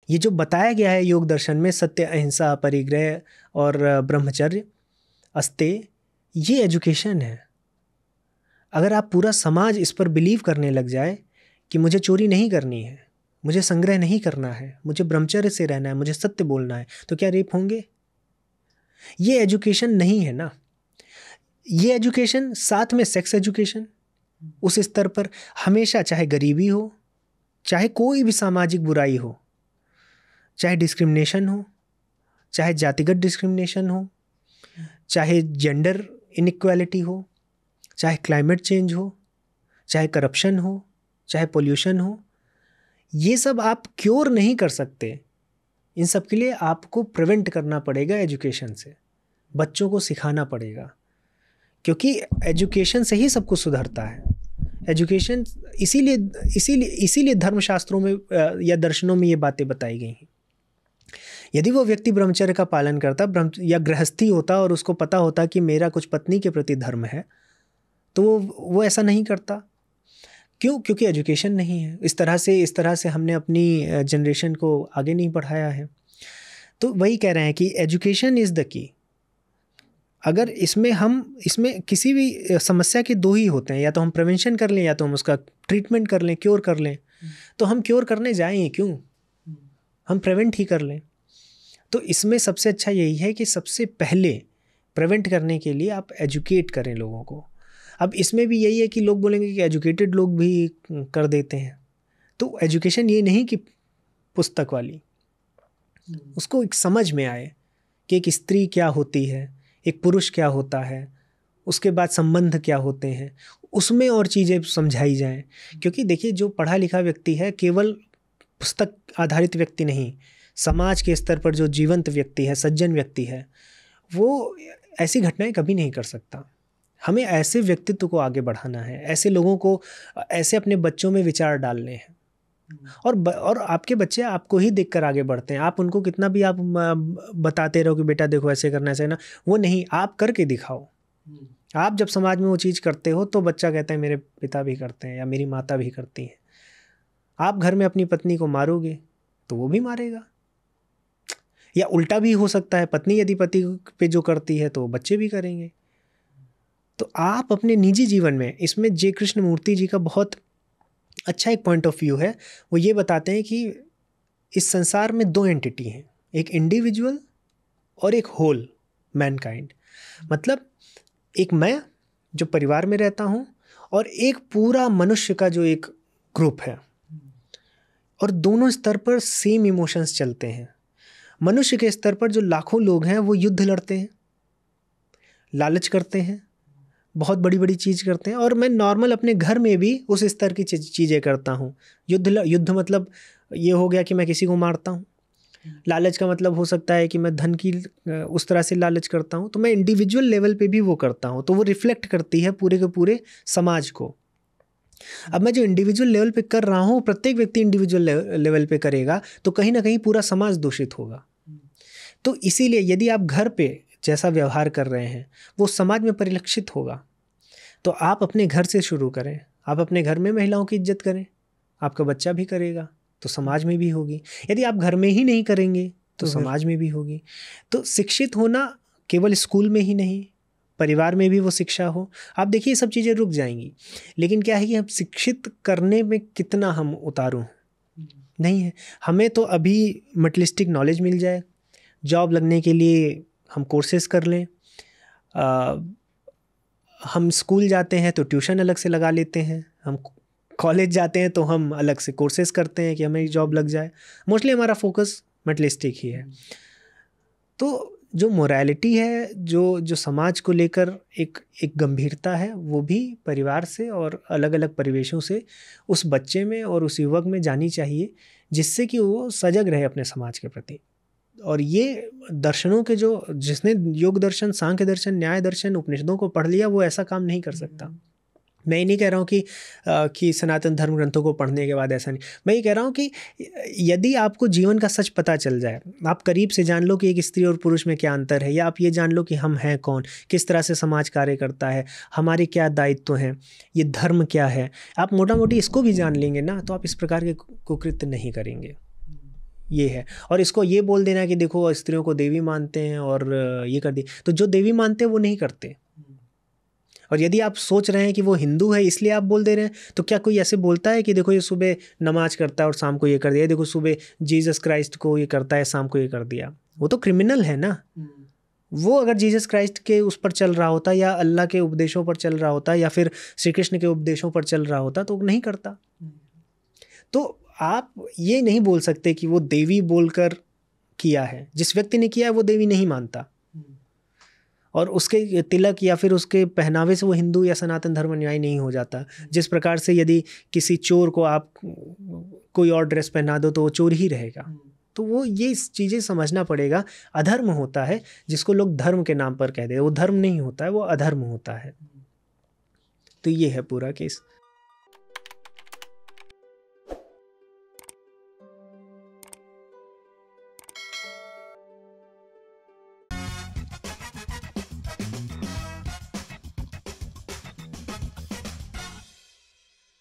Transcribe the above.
ये जो बताया गया है योग दर्शन में, सत्य, अहिंसा, परिग्रह और ब्रह्मचर्य, अस्तेय, ये एजुकेशन है। अगर आप पूरा समाज इस पर बिलीव करने लग जाए कि मुझे चोरी नहीं करनी है, मुझे संग्रह नहीं करना है, मुझे ब्रह्मचर्य से रहना है, मुझे सत्य बोलना है, तो क्या रेप होंगे? ये एजुकेशन नहीं है ना। ये एजुकेशन साथ में सेक्स एजुकेशन उस स्तर पर हमेशा, चाहे गरीबी हो, चाहे कोई भी सामाजिक बुराई हो, चाहे डिस्क्रिमिनेशन हो, चाहे जातिगत डिस्क्रिमिनेशन हो, चाहे जेंडर इनइक्वालिटी हो, चाहे क्लाइमेट चेंज हो, चाहे करप्शन हो, चाहे पोल्यूशन हो, ये सब आप क्योर नहीं कर सकते। इन सब के लिए आपको प्रिवेंट करना पड़ेगा एजुकेशन से, बच्चों को सिखाना पड़ेगा, क्योंकि एजुकेशन से ही सब कुछ सुधरता है। एजुकेशन इसीलिए धर्मशास्त्रों में या दर्शनों में ये बातें बताई गई हैं। यदि वो व्यक्ति ब्रह्मचर्य का पालन करता या गृहस्थी होता और उसको पता होता कि मेरा कुछ पत्नी के प्रति धर्म है, तो वो ऐसा नहीं करता। क्यों? क्योंकि एजुकेशन नहीं है। इस तरह से हमने अपनी जनरेशन को आगे नहीं बढ़ाया है। तो वही कह रहे हैं कि एजुकेशन इज़ द की। अगर इसमें किसी भी समस्या के दो ही होते हैं, या तो हम प्रिवेंशन कर लें या तो हम उसका ट्रीटमेंट कर लें, क्योर कर लें। तो हम क्योर करने जाएं क्यों, हम प्रिवेंट ही कर लें। तो इसमें सबसे अच्छा यही है कि सबसे पहले प्रिवेंट करने के लिए आप एजुकेट करें लोगों को। अब इसमें भी यही है कि लोग बोलेंगे कि एजुकेटेड लोग भी कर देते हैं। तो एजुकेशन ये नहीं कि पुस्तक वाली, उसको एक समझ में आए कि एक स्त्री क्या होती है, एक पुरुष क्या होता है, उसके बाद संबंध क्या होते हैं, उसमें और चीज़ें समझाई जाएं। क्योंकि देखिए, जो पढ़ा लिखा व्यक्ति है केवल पुस्तक आधारित व्यक्ति नहीं, समाज के स्तर पर जो जीवंत व्यक्ति है, सज्जन व्यक्ति है, वो ऐसी घटनाएं कभी नहीं कर सकता। हमें ऐसे व्यक्तित्व को आगे बढ़ाना है, ऐसे लोगों को, ऐसे अपने बच्चों में विचार डालने हैं। और आपके बच्चे आपको ही देखकर आगे बढ़ते हैं। आप उनको कितना भी आप बताते रहो कि बेटा देखो ऐसे करना, ऐसे ना, वो नहीं, आप करके दिखाओ। आप जब समाज में वो चीज़ करते हो तो बच्चा कहता है मेरे पिता भी करते हैं या मेरी माता भी करती हैं। आप घर में अपनी पत्नी को मारोगे तो वो भी मारेगा, या उल्टा भी हो सकता है, पत्नी यदि पति पे जो करती है तो बच्चे भी करेंगे। तो आप अपने निजी जीवन में, इसमें जय कृष्णमूर्ति जी का बहुत अच्छा एक पॉइंट ऑफ व्यू है। वो ये बताते हैं कि इस संसार में दो एंटिटी हैं, एक इंडिविजुअल और एक होल मैनकाइंड। मतलब एक मैं जो परिवार में रहता हूँ और एक पूरा मनुष्य का जो एक ग्रुप है, और दोनों स्तर पर सेम इमोशंस चलते हैं। मनुष्य के स्तर पर जो लाखों लोग हैं वो युद्ध लड़ते हैं, लालच करते हैं, बहुत बड़ी बड़ी चीज़ करते हैं। और मैं नॉर्मल अपने घर में भी उस स्तर की चीज़ें करता हूँ। युद्ध मतलब ये हो गया कि मैं किसी को मारता हूँ। लालच का मतलब हो सकता है कि मैं धन की उस तरह से लालच करता हूँ। तो मैं इंडिविजुअल लेवल पे भी वो करता हूँ, तो वो रिफ्लेक्ट करती है पूरे के पूरे समाज को। अब मैं जो इंडिविजुअल लेवल पे कर रहा हूँ, प्रत्येक व्यक्ति इंडिविजुअल लेवल पे करेगा तो कहीं ना कहीं पूरा समाज दूषित होगा। तो इसीलिए यदि आप घर पे जैसा व्यवहार कर रहे हैं वो समाज में परिलक्षित होगा। तो आप अपने घर से शुरू करें, आप अपने घर में महिलाओं की इज्जत करें, आपका बच्चा भी करेगा तो समाज में भी होगी। यदि आप घर में ही नहीं करेंगे तो समाज में भी होगी। तो शिक्षित होना केवल स्कूल में ही नहीं, परिवार में भी वो शिक्षा हो। आप देखिए ये सब चीज़ें रुक जाएंगी, लेकिन क्या है कि हम शिक्षित करने में कितना हम उतारू नहीं है। हमें तो अभी मटेरियलिस्टिक नॉलेज मिल जाए, जॉब लगने के लिए हम कोर्सेज कर लें, हम स्कूल जाते हैं तो ट्यूशन अलग से लगा लेते हैं, हम कॉलेज जाते हैं तो हम अलग से कोर्सेज करते हैं कि हमें जॉब लग जाए। मोस्टली हमारा फोकस मटेरियलिस्टिक ही है। तो जो मोरालिटी है, जो समाज को लेकर एक गंभीरता है, वो भी परिवार से और अलग अलग परिवेशों से उस बच्चे में और उस युवक में जानी चाहिए, जिससे कि वो सजग रहे अपने समाज के प्रति। और ये दर्शनों के जिसने योग दर्शन, सांख्य दर्शन, न्याय दर्शन, उपनिषदों को पढ़ लिया, वो ऐसा काम नहीं कर सकता। मैं ये नहीं कह रहा हूँ कि सनातन धर्म ग्रंथों को पढ़ने के बाद ऐसा नहीं। मैं ये कह रहा हूँ कि यदि आपको जीवन का सच पता चल जाए, आप करीब से जान लो कि एक स्त्री और पुरुष में क्या अंतर है, या आप ये जान लो कि हम हैं कौन, किस तरह से समाज कार्य करता है, हमारे क्या दायित्व हैं, ये धर्म क्या है, आप मोटा मोटी इसको भी जान लेंगे ना, तो आप इस प्रकार के कुकृत्य नहीं करेंगे। ये है। और इसको ये बोल देना कि देखो स्त्रियों को देवी मानते हैं और ये कर दी, तो जो देवी मानते हैं वो नहीं करते। और यदि आप सोच रहे हैं कि वो हिंदू है इसलिए आप बोल दे रहे हैं, तो क्या कोई ऐसे बोलता है कि देखो ये सुबह नमाज करता है और शाम को ये कर दिया, देखो सुबह जीसस क्राइस्ट को ये करता है, शाम को ये कर दिया? वो तो क्रिमिनल है ना। वो अगर जीसस क्राइस्ट के उस पर चल रहा होता, या अल्लाह के उपदेशों पर चल रहा होता, या फिर श्री कृष्ण के उपदेशों पर चल रहा होता, तो नहीं करता। तो आप ये नहीं बोल सकते कि वो देवी बोलकर किया है। जिस व्यक्ति ने किया है वो देवी नहीं मानता, और उसके तिलक या फिर उसके पहनावे से वो हिंदू या सनातन धर्म अनुयायी नहीं हो जाता। जिस प्रकार से यदि किसी चोर को आप कोई और ड्रेस पहना दो तो वो चोर ही रहेगा। तो वो ये चीज़ें समझना पड़ेगा। अधर्म होता है जिसको लोग धर्म के नाम पर कह दे, वो धर्म नहीं होता है, वो अधर्म होता है। तो ये है पूरा केस।